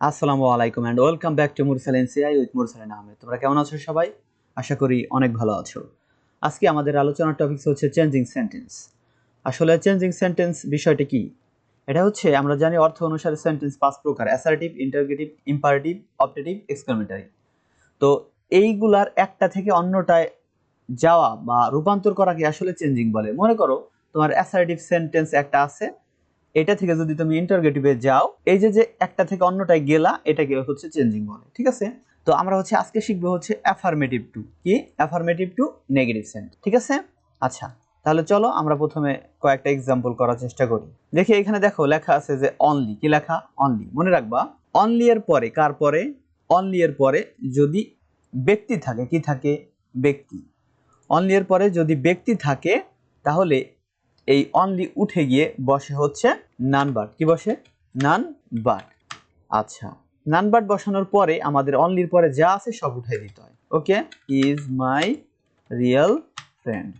আসসালামু আলাইকুম and welcome back to Mursal NCI with Mursalin Ahmed. তোমরা কেমন আছো সবাই? আশা করি অনেক ভালো আছো। আজকে আমাদের আলোচনার টপিকস হচ্ছে চেঞ্জিং সেন্টেন্স। আসলে চেঞ্জিং সেন্টেন্স বিষয়টি কি? এটা হচ্ছে আমরা জানি অর্থ অনুসারে সেন্টেন্স পাঁচ প্রকার: assertive, interrogative, imperative, optative, exclamatory. তো এইগুলার একটা থেকে অন্যটায় যাওয়া বা রূপান্তর করাকে আসলে চেঞ্জিং বলে। মনে করো তোমার অ্যাসার্টিভ সেন্টেন্স একটা আছে, এটা থেকে যদি তুমি ইন্টারোগেটিভে যাও, এই যে যে একটা থেকে অন্যটায় গেলা, এটাকে হচ্ছে চেঞ্জিং বলে। ঠিক আছে? তো আমরা হচ্ছে আজকে শিখবো হচ্ছে অ্যাফার্মেটিভ টু কি, অ্যাফার্মেটিভ টু নেগেটিভ সেন্ট। ঠিক আছে? আচ্ছা, তাহলে চলো আমরা প্রথমে কয়েকটা এক্সাম্পল করার চেষ্টা করি। দেখি এখানে দেখো লেখা আছে যে অনলি। কি লেখা? অনলি। মনে রাখবা অনলি এর পরে কার পরে? অনলি এর পরে যদি ব্যক্তি থাকে, কি থাকে? ব্যক্তি। অনলি এর পরে যদি ব্যক্তি থাকে তাহলে এই অনলি উঠে গিয়ে বসে হচ্ছে নান বাট। কি বসে? None but. আচ্ছা, নান বাট বসানোর পরে আমাদের অনলির পরে যা আছে সব উঠাই দিতে হয়। ওকে, ইজ মাই রিয়েল ফ্রেন্ড।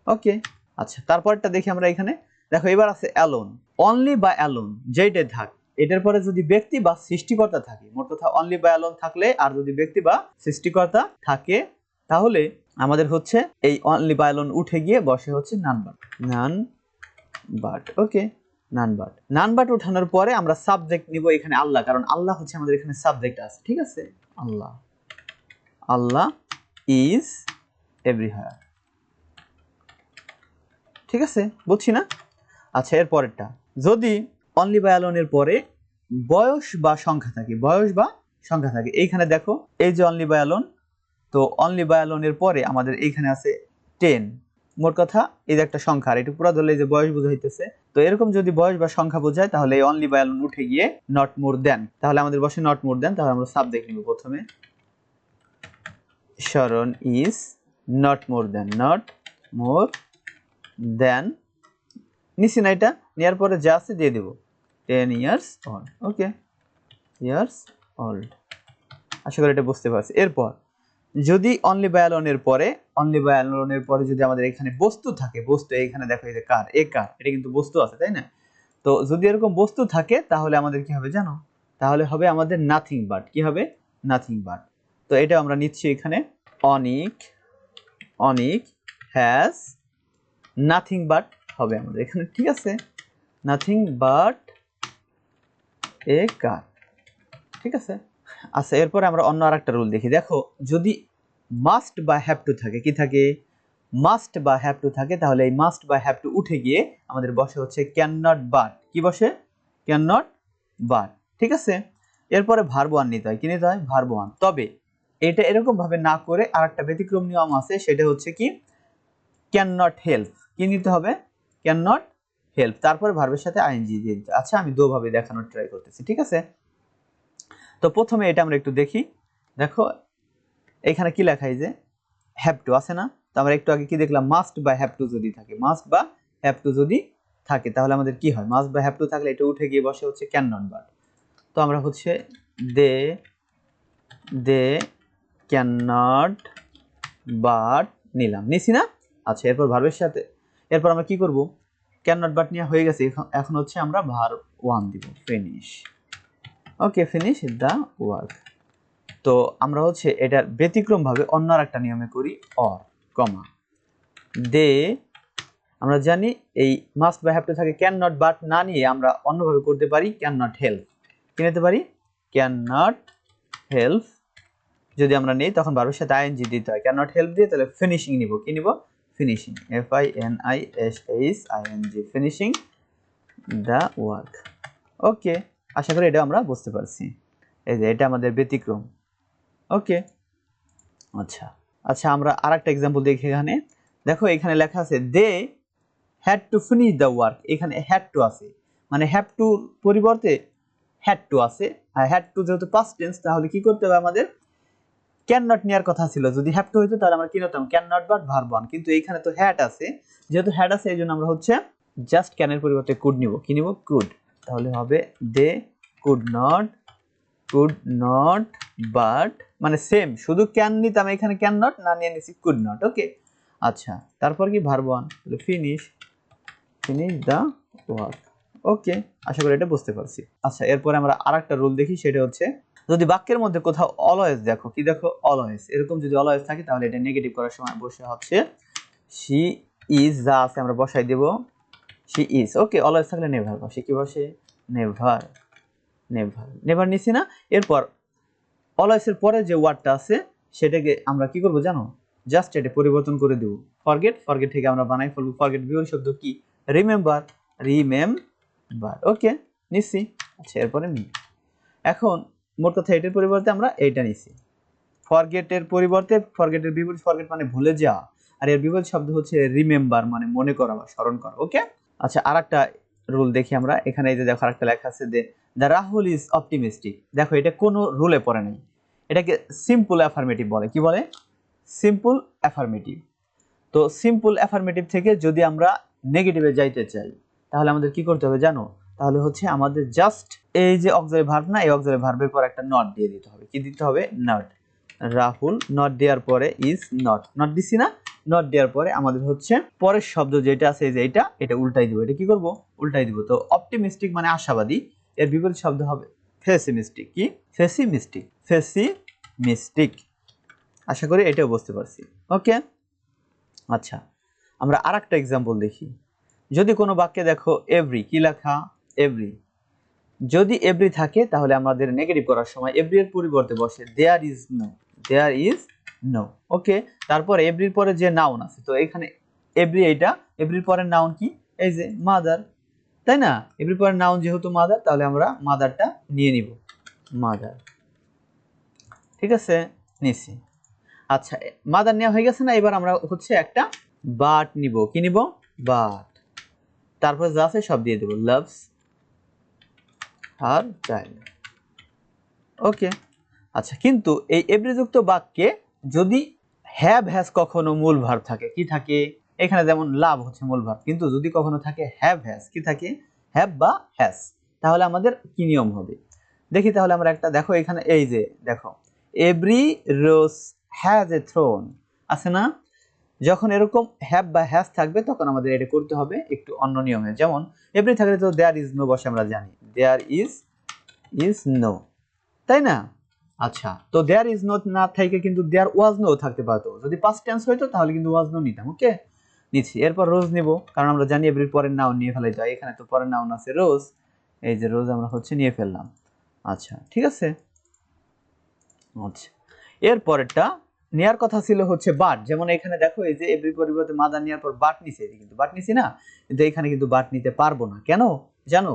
ওকে, আচ্ছা, তারপরটা দেখি আমরা এখানে। দেখো এবার আছে অ্যালোন। অনলি বা অ্যালোন যেটাই থাক, এটার পরে যদি ব্যক্তি বা সৃষ্টিকর্তা থাকে, মোট কথা অনলি বা অ্যালোন থাকলে আর যদি ব্যক্তি বা সৃষ্টিকর্তা থাকে তাহলে আমাদের হচ্ছে এই অনলি বা অ্যালোন উঠে গিয়ে বসে হচ্ছে none but. None but. Okay, none but. None but উঠানোর পরে আমরা সাবজেক্ট নিব এখানে আল্লাহ, কারণ আল্লাহ হচ্ছে আমাদের এখানে সাবজেক্ট আছে। ঠিক আছে? আল্লাহ, আল্লাহ ইজ এভরিহোয়ার। ঠিক আছে, বুঝছি না? আচ্ছা, এর পরেরটা যদি অনলি বা অ্যালোনের পরে বয়স বা সংখ্যা থাকে, বয়স বা সংখ্যা থাকে, এইখানে দেখো এই যে অনলি বা অ্যালোন, তো অনলি বা অ্যালোনের পরে আমাদের এইখানে আছে 10। মোট কথা এই যে একটা সংখ্যা, আর এটা পুরো ধরলে যে বয়স বোঝাইতেছে। তো এরকম যদি বয়স বা সংখ্যা বোঝায় তাহলে এই অনলি বা অ্যালোন উঠে গিয়ে নট মোর দেন, তাহলে আমাদের বসে নট মোর দেন। তাহলে আমরা সাবজেক্ট নিব প্রথমে, Sharan is not more than, not more than. নিচে না, এটা নেওয়ার পরে যা আছে দিয়ে দেবো 10 years old। ওকে, ইয়ার্স ওল্ড। আশা করি এটা বুঝতে পারছি। এরপর যদি অনলি বাই অ্যালোনের পরে, অনলি বাই অ্যালোনের পরে যদি আমাদের এখানে বস্তু থাকে, বস্তু এইখানে দেখো এই যে কার, এ কার, এটা কিন্তু বস্তু আছে তাই না? তো যদি এরকম বস্তু থাকে তাহলে আমাদের কি হবে জানো? তাহলে হবে আমাদের নাথিং বাট। কি হবে? Nothing but. তো এটা আমরা নিচ্ছি এখানে, অনিক, অনিক হ্যাজ নাথিং বাট হবে আমাদের এখানে। ঠিক আছে? নাথিং বাট এ কার। ঠিক আছে? আচ্ছা, এরপরে আমরা অন্য আরেকটা রুল দেখি। দেখো যদি মাস্ট বা হ্যাভ টু থাকে, কি থাকে? মাস্ট বা হ্যাভ টু থাকে, তাহলে এই মাস্ট বা হ্যাভ টু উঠে গিয়ে আমাদের বসে হচ্ছে ক্যান নট বাট। কি বসে? Can not but. ঠিক আছে? এরপরে ভার্ব ওয়ান নিতে হয়। কি নিতে হয়? Verb one. তবে এটা এরকম ভাবে না করে আরেকটা ব্যতিক্রম নিয়ম আছে, সেটা হচ্ছে কি, ক্যান নট হেল্প। কি নিতে হবে? ক্যান নট হেল্প, তারপরে ভার্বের সাথে আইএনজি দিয়ে দিতে। আচ্ছা, আমি দুভাবে দেখানোর ট্রাই করতেছি। ঠিক আছে? তো প্রথমে এটা আমরা একটু দেখি। দেখো এখানে কি লেখা, এই যে হ্যাভ টু আছে না? তো আমরা একটু আগে কি দেখলাম? মাস্ট বা হ্যাভ টু যদি থাকে, মাস্ট বা হ্যাভ টু যদি থাকে তাহলে আমাদের কি হয়? মাস্ট বা হ্যাভ টু থাকলে এটা উঠে গিয়ে বসে হচ্ছে ক্যান নট বাট। তো আমরা হচ্ছে দে দে ক্যান নট বাট নিলাম, নিছি না? আচ্ছা, এরপর ভার্বের সাথে, এরপর আমরা কি করব? ক্যান নট বাট নিয়ে হয়ে গেছে, এখন হচ্ছে আমরা ভার্ব ওয়ান দিব, finish. Okay, finish the work. তো আমরা হচ্ছে এটার ব্যতিক্রম ভাবে অন্য একটা নিয়মে করি, অর কমা দে। আমরা জানি এই মাস্ট বা হ্যাভ টু থাকে, ক্যান নট বাট না নিয়ে আমরা অন্যভাবে করতে পারি, ক্যান নট হেল্প। কি নিতে পারি? ক্যান নট হেল্প যদি আমরা নেই তখন ভার্বের সাথে আইএনজি দিতে হয়। ক্যান নট হেল্প দিয়ে তাহলে ফিনিশিং নিব। কি নিব? Finishing, FINISHING, finishing the work. Okay, আশা করি এটা আমরা বুঝতে পারছি। এই যে এটা আমাদের ব্যতিক্রম। ওকে, আচ্ছা আচ্ছা, আমরা আরেকটা एग्जांपल দেখি। এখানে দেখো এখানে লেখা আছে they had to finish the work. এখানে হ্যাড টু আছে, মানে হ্যাভ টু পরিবর্তে হ্যাড টু আছে। আর হ্যাড টু যেহেতু পাস্ট টেন্স, তাহলে কি করতে হবে আমাদের? ক্যান নট নেওয়ার কথা ছিল। যদি হ্যাভ টু হইতো তাহলে আমরা কি নিতাম? Can not but verb one. কিন্তু এইখানে তো হ্যাড আছে, যেহেতু হ্যাড আছে এই জন্য আমরা হচ্ছে জাস্ট ক্যানের পরিবর্তে কুড নিব। কি নিব? কুড। তাহলে হবে দে কুড নট বাট, মানে সেম, শুধু ক্যান নিতাম, এখানে ক্যান নট না নিয়ে নিছি কুড নট। ওকে, আচ্ছা, তারপর কি verb one, finish the work. Okay, আশা করি এটা বুঝতে পারছি। আচ্ছা, এরপরে আমরা আরেকটা রুল দেখি, সেটা হচ্ছে যদি বাক্যের মধ্যে কোথাও অলওয়েজ দেখো, কি দেখো অলওয়েজ, এরকম যদি অলওয়েজ থাকে তাহলে এটা নেগেটিভ করার সময় বসে হচ্ছে শি ইজ, যা আছে আমরা বসাই দেব শি ইজ। ওকে, অলওয়েজ থাকলে নেভার বসে, কি বসে নেভার, নেভার, নেভার নিছি না। এরপর অলওয়েজ এর পরে যে ওয়ার্ডটা আছে সেটাকে আমরা কি করব জানো, জাস্ট এটা পরিবর্তন করে দেব ফরগেট, ফরগেট থেকে আমরা বানাই ফেলবো ফরগেট বিপরীত শব্দ কি রিমেম্বার, রিমেম্বার। ওকে, নিছি। আচ্ছা, এরপরে মি। এখন মোট কথা এটার পরিবর্তে আমরা এইটা নিছি, ফরগেটের পরিবর্তে ফরগেটের বিপরীত, ফরগেট মানে ভুলে যাওয়া, আর এর বিপরীত শব্দ হচ্ছে রিমেম্বার মানে মনে করা বা স্মরণ করা। ওকে, আচ্ছা, আরেকটা রুল দেখি আমরা, এখানে এই যে দেখো আরেকটা লেখা আছে যে দ্য রাহুল ইজ অপটিমিস্টিক। দেখো এটা কোনো রুলে পড়ে নাই, এটাকে সিম্পল অ্যাফার্মেটিভ বলে। কি বলে? Simple affirmative. তো সিম্পল অ্যাফার্মেটিভ থেকে যদি আমরা নেগেটিভে যাইতে চাই তাহলে আমাদের কি করতে হবে জানো, তাহলে হচ্ছে আমাদের জাস্ট এই যে অক্সিলারি ভার্ব না, এই অক্সিলারি ভার্বের পর একটা নট দিয়ে দিতে হবে। কি দিতে হবে? নট। রাহুল, নট দেওয়ার পরে ইজ নট, নট দিছি না, নট দেওয়ার পরে আমাদের হচ্ছে পরের শব্দ যেটা আছে, এই যে এটা উল্টাই দিব। এটা কি করব? উল্টাই দিব। তো অপটিমিস্টিক মানে আশাবাদী, এর বিপরীত শব্দ হবে পেসিমিস্টিক। কি? Pessimistic, pessimistic. আশা করি এটাও বুঝতে পারছি। ওকে, আচ্ছা, আমরা আরেকটা एग्जांपल দেখি। যদি কোনো বাক্যে দেখো এভরি, কি লেখা এভরি, যদি এভরি থাকে তাহলে আমাদের নেগেটিভ করার সময় এভরি এর পরিবর্তে বসে there is no, there is no. Okay, তারপর এভরির পরে যে নাউন আছে, তো এখানে এভরি, এইটা এভরির পরে নাউন কি, এই যে মাদার, তাই না? এভরির পরে নাউন যেহেতু মাদার, তাহলে আমরা মাদারটা নিয়ে নিব, মাদার। ঠিক আছে, নিছি। আচ্ছা, মাদার নেওয়া হয়ে গেছে না, এবার আমরা হচ্ছে একটা বাট নিব। কি নিব? বাট। তারপর যা আছে সব দিয়ে দেব, লাভস হার চাইল্ড। ওকে, আচ্ছা, কিন্তু এই এভরিযুক্ত বাক্যে যদি হ্যাভ হ্যাজ কখনো মূল ভার্ব থাকে, কি থাকে? এখানে যেমন লাভ হচ্ছে মূল ভার্ব, কিন্তু যদি কখনো থাকে হ্যাভ হ্যাজ, কি থাকে? হ্যাভ বা হ্যাজ, তাহলে আমাদের কি নিয়ম হবে দেখি। তাহলে আমরা একটা দেখো, এখানে এই যে দেখো every rose has a thorn আছে না? যখন এরকম হ্যাভ বা হ্যাজ থাকবে তখন আমাদের এটা করতে হবে একটু অন্য নিয়মে। যেমন এভরি থাকলে তো দেয়ার ইজ নো বসে, আমরা জানি দেয়ার ইজ নো, তাই না? আচ্ছা, তো দেয়ার ইজ নো না থেকে কিন্তু দেয়ার ওয়াজ নো থাকতে পারতো, যদি পাস্ট টেন্স হইতো তাহলে কিন্তু ওয়াজ নো নিতাম। ওকে, নিচ্ছি। এরপর রোজ নিব, কারণ আমরা জানি এভরির পরের নাউন নিয়ে ফেলাই যায়, এখানে তো পরের নাউন আছে রোজ, এই যে রোজ আমরা হচ্ছে নিয়ে ফেললাম। আচ্ছা, ঠিক আছে। আচ্ছা, এর পরেরটা নেয়ার কথা ছিল হচ্ছে বাট। যেমন এখানে দেখো এই যে এভরি পরিবর্তে মাদার নেওয়ার পর বাট নিছে, কিন্তু বাট নিছি না, কিন্তু এখানে কিন্তু বাট নিতে পারবো না। কেন জানো?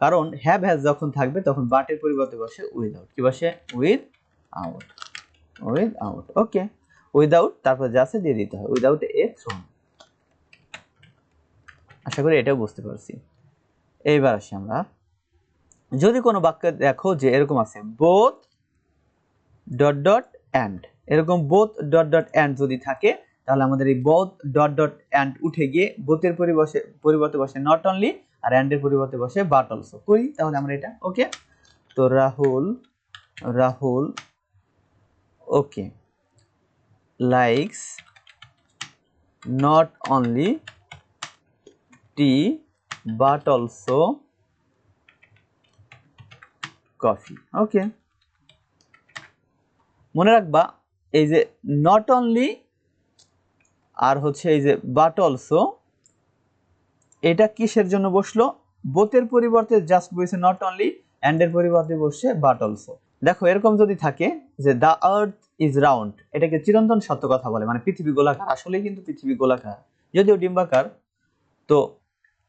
কারণ হ্যাভ হ্যাজ যখন থাকবে তখন বাটের পরিবর্তে বসে উইদাউট। কি বসে? With out, with out. Okay, without, তারপর যা আছে দিয়ে দিতে হয়, উইদাউট এ থ্রোন। আশা করি এটাও বুঝতে পারছি। এইবার আসি আমরা, যদি কোনো বাক্যে দেখো যে এরকম আছে বোথ ডট ডট অ্যান্ড, এরকম বোথ ডট ডট অ্যান্ড যদি থাকে তাহলে আমাদের এই বোথ ডট ডট অ্যান্ড উঠে গিয়ে বোথের পরিবর্তে বসে নট অনলি, আর অ্যান্ডের পরিবর্তে বসে বাট অলসো। করি তাহলে আমরা এটা। ওকে, তো Rahul okay likes not only tea but also coffee. Okay, মনে রাখবা এই যে নট অনলি আর হচ্ছে এই যে বাট অলসো, এটা কিসের জন্য বসলো? বোথের পরিবর্তে জাস্ট বসে নট অনলি, এন্ড এর পরিবর্তে বসে বাট অলসো। দেখো এরকম যদি থাকে যে দা আর্থ ইজ রাউন্ড, এটাকে চিরন্তন সত্য কথা বলে, মানে পৃথিবী গোলাকার। আসলে কিন্তু পৃথিবী গোলাকার, যদিও ডিম্বাকার। তো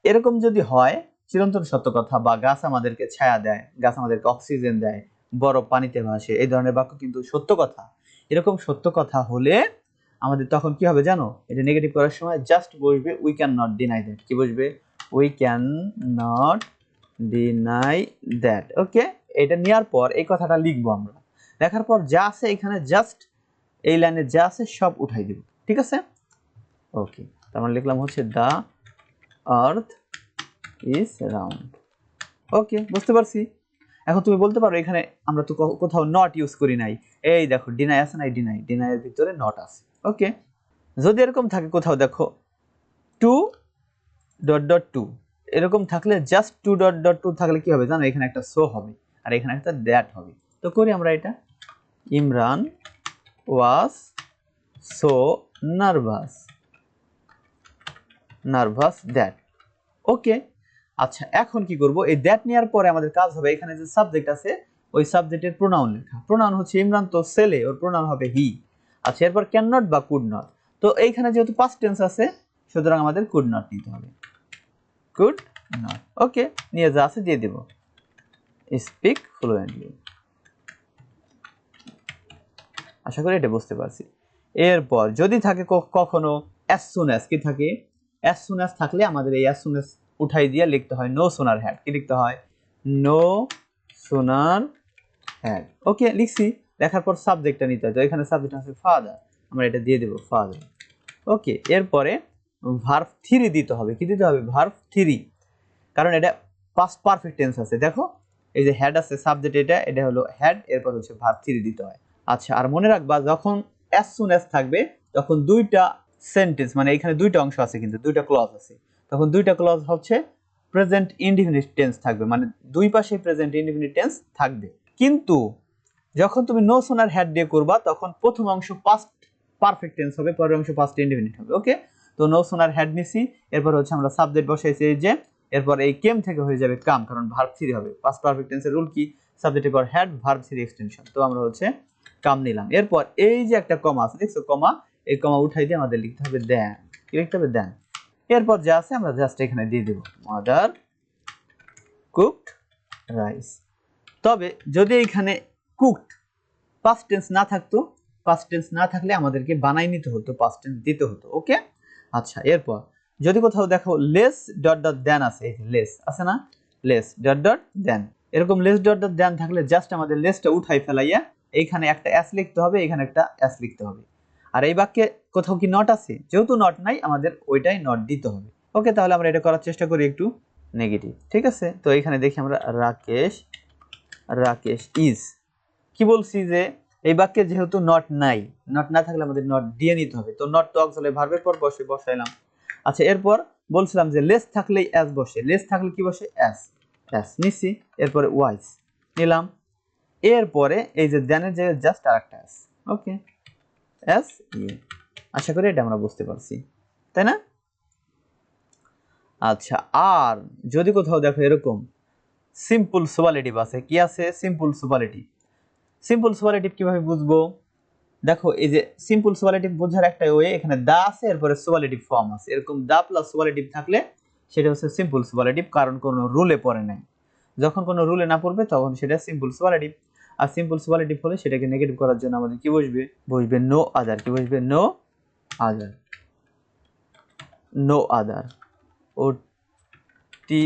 এরকম যদি হয় চিরন্তন সত্য কথা, বা গাছ আমাদেরকে ছায়া দেয়, গাছ আমাদেরকে অক্সিজেন দেয়, বরফ পানিতে ভাসে, এই ধরনের বাক্য কিন্তু সত্য কথা। এরকম সত্য কথা হলে আমাদের তখন কি হবে জানো? এটা নেগেটিভ করার সময় জাস্ট বসবে we can not deny that. কি বসবে? We can not deny that. Okay, এটা নেওয়ার পর এই কথাটা লিখবো আমরা, লেখার পর যা আছে এখানে জাস্ট এই লাইনে যা আছে সব উঠাই দিব। ঠিক আছে? ওকে, তার মানে লিখলাম হচ্ছে দা আর্থ ইজ রাউন্ড। ওকে, বুঝতে পারছি। এখন তুমি বলতে পারো এখানে আমরা তো কোথাও নট ইউজ করি নাই, এই দেখো ডিনাই আছে না, ডিনাই এর ভিতরে নট আছে। ওকে, যদি এরকম থাকে কোথাও দেখো টু ডট ডট টু, এরকম থাকলে জাস্ট 2.2 থাকলে কি হবে জানো, এখানে একটা সো হবে আর এখানে একটা দ্যাট হবে। তো করি আমরা এটা, Imran was so nervous that. Okay, আচ্ছা এখন কি করব, এই দ্যাট নেওয়ার পরে আমাদের কাজ হবে এখানে যে সাবজেক্ট আছে ওই সাবজেক্টের প্রোনাউন লেখা। প্রোনাউন হচ্ছে ইমরান তো ছেলে, ওর প্রোনাউন হবে হি। আচ্ছা এরপর ক্যান নট বা কুড নট, তো এইখানে যেহেতু পাস্ট টেন্স আছে সুতরাং আমাদের কুড নট নিতে হবে, কুড নট। ওকে, নিয়ে যা আছে দিয়ে দেব, স্পিক ফ্লুয়েন্টলি। আশা করি এটা বুঝতে পারছি। এরপর যদি থাকে কখনো অ্যাজ সুন অ্যাজ, কি থাকে অ্যাজ সুন অ্যাজ থাকলে আমাদের এই অ্যাজ সুন অ্যাজ উঠাই দিয়ে লিখতে হয় নো সুনার হ্যাড। কি লিখতে হয়, নো সুনার হ্যাড। ওকে লিখছি, লেখার পর সাবজেক্টটা নিতে হয়, তো এখানে সাবজেক্ট আছে ফাদার, আমরা এটা দিয়ে দেব ফাদার। ওকে, এরপরে ভার্ব 3 দিতে হবে। কি দিতে হবে, ভার্ব 3, কারণ এটা পাস্ট পারফেক্ট টেন্স আছে। দেখো এই যে হেড আছে সাবজেক্ট, এটা হলো হেড, এরপর হচ্ছে ভার্ব 3 দিতে হয়। আচ্ছা আর মনে রাখবা যখন অ্যাজ সুন অ্যাজ থাকবে তখন দুইটা সেন্টেন্স, মানে এখানে দুইটা অংশ আছে কিন্তু দুইটা ক্লজ আছে, তখন দুইটা ক্লজ হচ্ছে প্রেজেন্ট ইনডিফিনিট টেন্স থাকবে, মানে দুই পাশে প্রেজেন্ট ইনডিফিনিট টেন্স থাকবে। কিন্তু যখন তুমি নো সোনার হ্যাড দিয়ে করবা তখন প্রথম অংশ পাস্ট পারফেক্ট টেন্স হবে, পরের অংশ পাস্ট ইনডিফিনিট হবে। ওকে, তো নো সোনার হ্যাড নিছি, এরপর হচ্ছে আমরা সাবজেক্ট বসাইছি এই যে, এরপর এই কেম থেকে হয়ে যাবে কাম, কারণ ভার্ব 3 হবে। পাস্ট পারফেক্ট টেন্সের রুল কি, সাবজেক্টের পর হ্যাড ভার্ব 3 এক্সটেনশন, তো আমরা হচ্ছে কাম নিলাম। এরপর এই যে একটা কমা আছে দেখছো, কমা, এই কমা উঠাই দিয়ে আমাদের লিখতে হবে দেন। কি লিখতে হবে, দেন। এরপর যা আছে আমরা জাস্ট এখানে দিয়ে দেব মাদার কুকড রাইস। তবে যদি এখানে কুকড পাস্ট টেন্স না থাকতো, পাস্ট টেন্স না থাকলে আমাদেরকে বানাই নিতে হতো, পাস্ট টেন্স দিতে হতো। ওকে, আচ্ছা এরপর যদি কোথাও দেখো লেস ডট ডট দেন আছে, এই লেস আছে না, লেস ডট ডট দেন, এরকম লেস ডট ডট দেন থাকলে জাস্ট আমাদের লেসটা উঠাই ফেলাইয়া এইখানে একটা এস লিখতে হবে, এখানে একটা এস লিখতে হবে। আর এই বাক্যে কোথাও কি নট আছে, যেহেতু নট নাই আমাদের ওইটাই নট দিতে হবে। ওকে, তাহলে আমরা এটা করার চেষ্টা করি একটু নেগেটিভ। ঠিক আছে, তো এখানে দেখি আমরা রাকেশ ইজ, কি বলছি যে এই বাক্যে যেহেতু নট নাই, নট না থাকলে আমাদের নট দিয়ে নিতে হবে, তো নট তো অক্সিলারি ভার্বের পর বসাইলাম। আচ্ছা এরপর বলছিলাম যে লেস থাকলেই অ্যাস বসে, লেস থাকলে কি বসে, অ্যাস নিছি, এরপরে ওয়াইস নিলাম, এরপরে এই যে দেনের যে জাস্ট আরেকটা অ্যাস। Okay, as you. আশা করি এটা আমরা বুঝতে পারছি, তাই না? আচ্ছা আর যদি কোথাও দেখো এরকম সিম্পল সুপারলেটিভ আছে, কি আছে, সিম্পল সুপারলেটিভ। সিম্পল সুপারলেটিভ কিভাবে বুঝবো, দেখো এই যে সিম্পল সুপারলেটিভ বোঝার একটা ওয়ে, এখানে দা আছে এরপরে সুপারলেটিভ ফর্ম আছে, এরকম দা প্লাস সুপারলেটিভ থাকলে সেটা হচ্ছে সিম্পল সুপারলেটিভ, কারণ কোনো রুলে পড়ে নাই। যখন কোনো রুলে না পড়বে তখন সেটা সিম্পল সুপারলেটিভ। আর সিম্পল সুপারলেটিভ হলে সেটাকে নেগেটিভ করার জন্য আমাদের কি বসবে নো আদার। কি বসবে, no other, no other, O T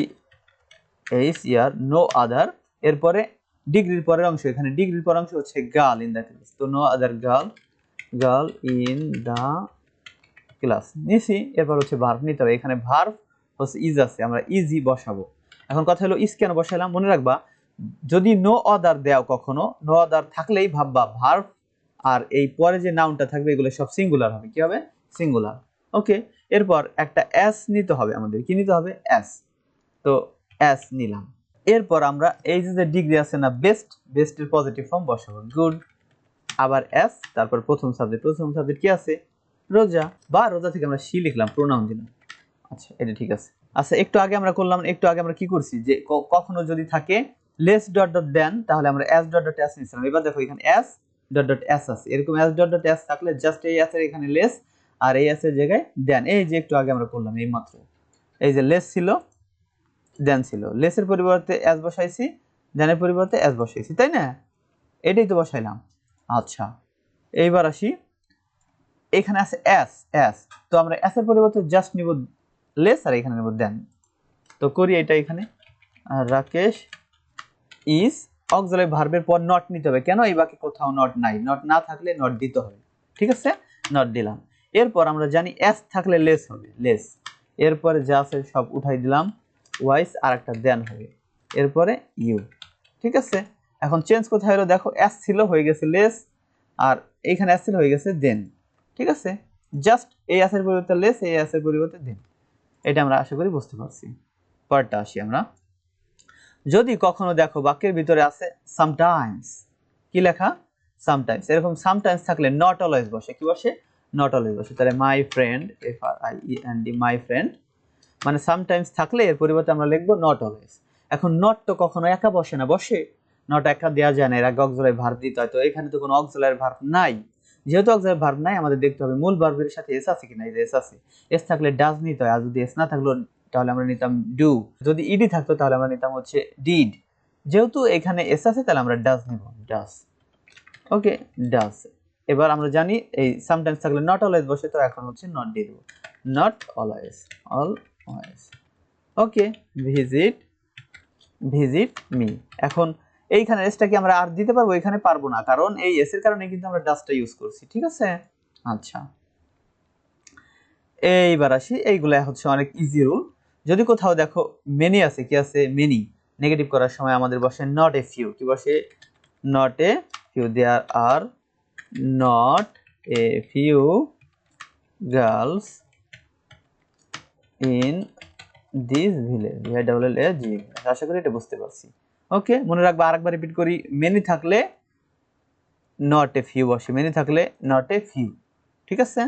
H E R, no other. এরপরে ডিগ্রির পরের অংশ, এখানে ডিগ্রির পরের অংশ হচ্ছে গার্ল ইন দ্য ক্লাস, তো no other girl in the class নিছি। এরপর হচ্ছে ভার্ব নিতে হবে, এখানে ভার্ব হচ্ছে ইজ আছে, আমরা ইজি বসাবো। এখন কথা হলো ইজ কেন বসাইলাম, মনে রাখবা যদি নো আদার দেও, কখনো নো আদার থাকলেই ভাববা ভার্ব আর এই পরে যে নাউনটা থাকবে এগুলো সব সিঙ্গুলার হবে। কি হবে, সিঙ্গুলার। ওকে, এরপর একটা এস নিতে হবে আমাদের, কি নিতে হবে, এস, তো এস নিলাম। এরপর আমরা এই যে ডিগ্রি আছে না, বেস্টের পজিটিভ ফর্ম বসাবো, গুড, আবার এস, তারপর প্রথম সাবজেক্ট কি আছে, রোজা, বা রোজা থেকে আমরা সি লিখলাম, প্রোনাউন দিলাম। আচ্ছা এটা ঠিক আছে। আচ্ছা একটু আগে আমরা করলাম, একটু আগে আমরা কি করছি যে কখনো যদি থাকে লেস ডট ডট দেন তাহলে আমরা এস ডট ডট এস নিছিলাম। এবার দেখো এখানে এস ডট ডট এস আছে, এরকম এস ডট ডট এস থাকলে জাস্ট এই এস এর এখানে লেস আর এই এস এর জায়গায় দেন, এই যে একটু আগে আমরা করলাম এই মাত্র, এই যে লেস ছিল দেন ছিল, লেসের পরিবর্তে এস বসাইছি, দেনের পরিবর্তে এস বসাইছি, তাই না, এটাই তো বসাইলাম। আচ্ছা এইবার আসি, এখানে আছে এস, তো আমরা এস এর পরিবর্তে জাস্ট নিব লেস আর এখানে নেব দেন, তো করি এটা। এখানে রাকেশ ইজ অক্সিলারি ভার্বের পর নট নিতে হবে, কেন, এই বাক্যে কোথাও নট নাই, নট না থাকলে নট দিতে হবে। ঠিক আছে, নট দিলাম। এরপর আমরা জানি এস থাকলে লেস হবে, লেস, এরপরে যা আছে সব উঠাই দিলাম, ওয়াইস আর একটা দেন হবে, এরপরে ইউ। ঠিক আছে, এখন চেঞ্জ কোথায় হলো, দেখো এস ছিল হয়ে গেছে লেস, আর এইখানে এস ছিল হয়ে গেছে দেন। ঠিক আছে, জাস্ট এই এস এর পরিবর্তে লেস, এই এস এর পরিবর্তে দেন, এটা আমরা আশা করি বুঝতে পারছি। পরেরটা আসি আমরা। যদি কখনো দেখো বাক্যের ভিতরে আছে সামটাইমস, কি লেখা সামটাইমস, এরকম সামটাইমস থাকলে নট অলওয়েজ বসে, কি বসে নট অলওয়েজ বসে। তাহলে my friend, FRIEND, my friend, মানে সামটাইমস থাকলে এর পরিবর্তে আমরা লিখবো নট অলওয়েজ। এখন নট তো কখনো একা বসে না, বসে নট একা দেওয়া যায় না, এর আগে অক্সিলারি ভার্ব দিতে হয়। তো এখানে তো কোনো অক্সিলারি ভার্ব নাই, যেহেতু অক্সিলারি ভার্ব নাই আমাদের দেখতে হবে মূল ভার্বের সাথে এস আছে কিনা। এই যে এস আছে, এস থাকলে ডাজ নিতে হয়, আর যদি এস না থাকলো তাহলে আমরা নিতাম ডু, যদি ইডি থাকতো তাহলে আমরা নিতাম হচ্ছে ডিড। যেহেতু এখানে এস আছে তাহলে আমরা ডাজ নিব, ডাজ। Okay, does. এবার আমরা জানি এই সামটাইমস থাকলে নট অলওয়েজ বসে, তো এখন হচ্ছে নট দিয়ে দেবো, not always, always. Okay, visit, visit me. এখন এইখানে এসটা কি আমরা আর দিতে পারবো? এখানে পারবো না, কারণ এই এস এর কারণে কিন্তু আমরা ডাজটা ইউজ করছি, ঠিক আছে। আচ্ছা, এইবার আসি, এইগুলা হচ্ছে অনেক ইজি রুল। যদি কোথাও দেখো মেনি আছে, কি আছে মেনি, নেগেটিভ করার সময় আমাদের বসে নট এ ফিউ, কি বসে not a few. There are not a few girls in this village, VILLAG। আশা করি এটা বুঝতে পারছি। ওকে, মনে রাখবা, আরেকবার রিপিট করি, মেনি থাকলে নট এ ফিউ বসে, মেনি থাকলে নট এ ফিউ, ঠিক আছে।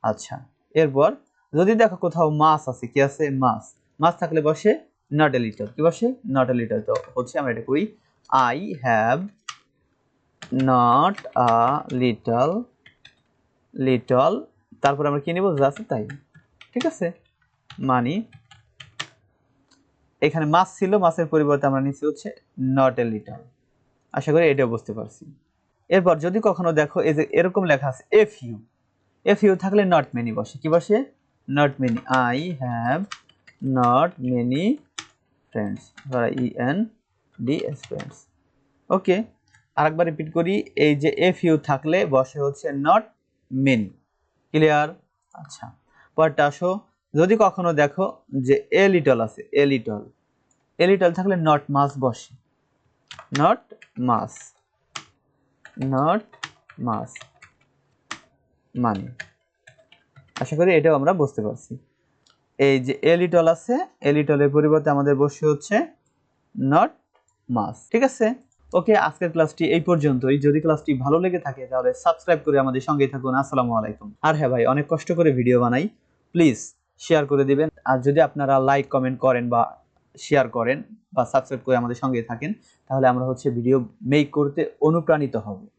আচ্ছা, এরপর যদি দেখো কোথাও মাস আছে, কি আছে মাস, মাস থাকলে বসে নট এ লিটল, কি বসে নট এ লিটল। তো হচ্ছে আমরা এটা করি, I have not a little, little, তারপর আমরা কি নেব যা আছে তাই, ঠিক আছে। মানি, এখানে মাস ছিল, মাসের পরিবর্তে আমরা নিচ্ছি হচ্ছে নট এ লিটল। আশা করি এটাও বুঝতে পারছি। এরপর যদি কখনো দেখো এই যে এরকম লেখা আছে এ ফিউ, এ ফিউ থাকলে নট মেনি বসে, কি বসে not many. I have not many friends, FRIENDS, friends. Okay, আরেকবার রিপিট করি, এই যে এ ফিউ থাকলে বসে হচ্ছে নট মেনি, ক্লিয়ার। আচ্ছা, পরটা আসো। যদি কখনো দেখো যে এ লিটল আছে, এ লিটল, এ লিটল থাকলে নট মাস বসে, নট মাস, নট মাস মানে। আশা করি এটাও আমরা বুঝতে পারছি। এই যে এ লিটল আছে, এ লিটলের পরিবর্তে আমাদের বসে হচ্ছে নট মাস, ঠিক আছে। ওকে, আজকের ক্লাসটি এই পর্যন্তই। যদি ক্লাসটি ভালো লেগে থাকে তাহলে সাবস্ক্রাইব করে আমাদের সঙ্গেই থাকুন। আসসালামু আলাইকুম। আর হ্যাঁ ভাই, অনেক কষ্ট করে ভিডিও বানাই, প্লিজ শেয়ার করে দিবেন। আর যদি আপনারা লাইক কমেন্ট করেন বা শেয়ার করেন বা সাবস্ক্রাইব করে আমাদের সঙ্গে থাকেন, তাহলে আমরা হচ্ছে ভিডিও মেক করতে অনুপ্রাণিত হব।